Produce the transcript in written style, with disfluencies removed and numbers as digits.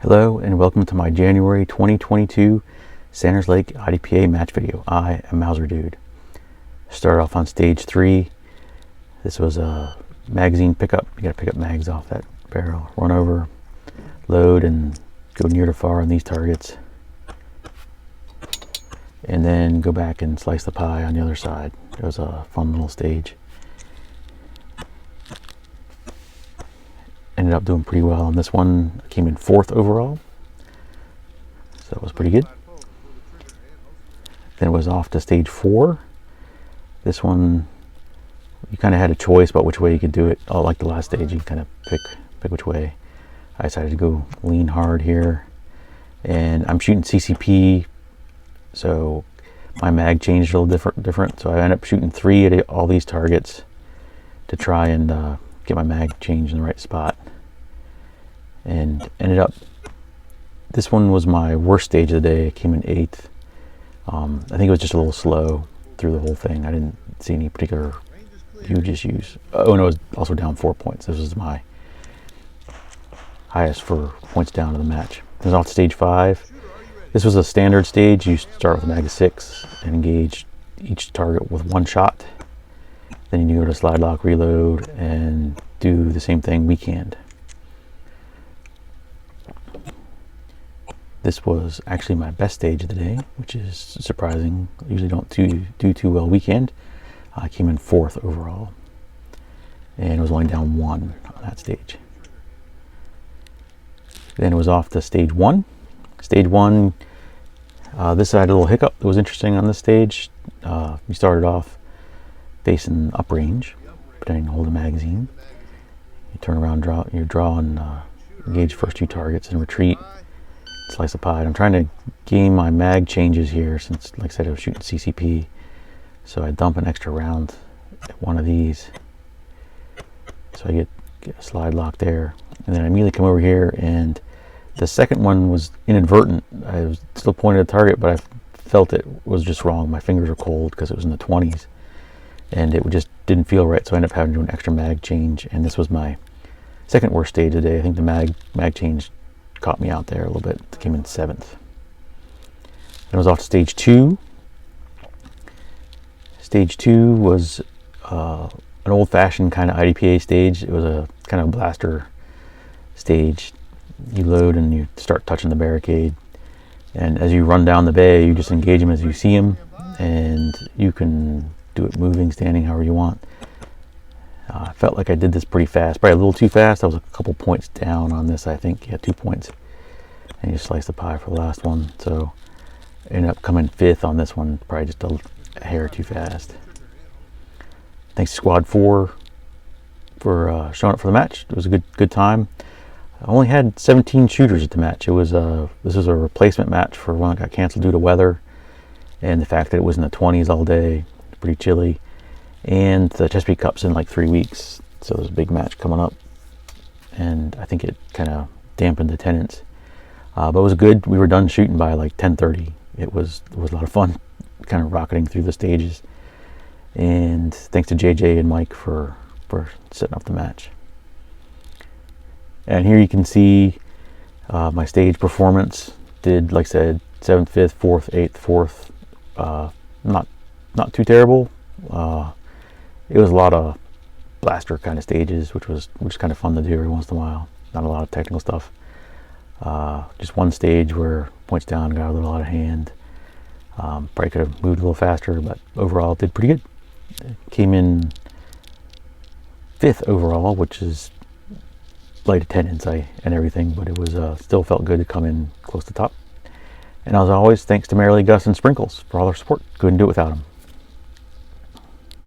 Hello and welcome to my January 2022 Sanders Lake IDPA match video. I am mauserdude. Started off on stage 3. This was a magazine pickup. You gotta pick up mags off that barrel. Run over, load, and go near to far on these targets. And then go back and slice the pie on the other side. It was a fun little stage. Ended up doing pretty well on this one. I came in 4th overall, so that was pretty good. Then it was off to stage 4. This one, you kind of had a choice about which way you could do it. Oh, like the last stage, you kind of pick which way. I decided to go lean hard here, and I'm shooting CCP, so my mag changed a little different. So I ended up shooting 3 at all these targets to try and get my mag changed in the right spot, and ended up, this one was my worst stage of the day. I came in 8th. I think it was just a little slow through the whole thing. I didn't see any particular huge issues. Oh, and it was also down 4 points. This was my highest for points down in the match. It was off stage 5. This was a standard stage. You start with a mag of 6 and engage each target with 1 shot. Then you go to slide lock, reload, and do the same thing weekend. This was actually my best stage of the day, which is surprising. I usually don't do too well weekend. I came in 4th overall, and it was only down 1 on that stage. Then it was off to stage 1. Stage 1, this I had a little hiccup that was interesting on this stage. We started off facing uprange, pretending to hold a magazine. You turn around, draw and engage first 2 targets and retreat, slice a pie. I'm trying to gain my mag changes here since, like I said, I was shooting CCP. So I dump an extra round at one of these. So I get a slide lock there. And then I immediately come over here, and the second one was inadvertent. I was still pointing at the target, but I felt it was just wrong. My fingers were cold because it was in the 20s. And it just didn't feel right, so I ended up having to do an extra mag change, and this was my second worst stage of the day. I think the mag change caught me out there a little bit. It came in 7th. Then I was off to stage 2. Stage 2 was an old-fashioned kind of IDPA stage. It was a kind of blaster stage. You load and you start touching the barricade, and as you run down the bay, you just engage them as you see them, and you can do it moving, standing, however you want. I felt like I did this pretty fast, probably a little too fast. I was a couple points down on this, I think. Yeah, 2 points. And you slice the pie for the last one. So I ended up coming 5th on this one, probably just a hair too fast. Thanks to Squad 4 for showing up for the match. It was a good time. I only had 17 shooters at the match. It was this was a replacement match for one that got canceled due to weather and the fact that it was in the 20s all day. Pretty chilly, and the Chesapeake Cup's in like 3 weeks, so there's a big match coming up, and I think it kind of dampened attendance, but it was good. We were done shooting by like 10:30. It was a lot of fun, kind of rocketing through the stages, and thanks to JJ and Mike for setting up the match. And here you can see my stage performance. Did, like I said, 7th, 5th, 4th, 8th, 4th. Not too terrible. It was a lot of blaster kind of stages, which was kind of fun to do every once in a while. Not a lot of technical stuff. Just one stage where points down got a little out of hand. Probably could have moved a little faster, but overall it did pretty good. Came in 5th overall, which is light attendance and everything, but it was still felt good to come in close to top. And as always, thanks to Mary Lee, Gus, and Sprinkles for all their support. Couldn't do it without them.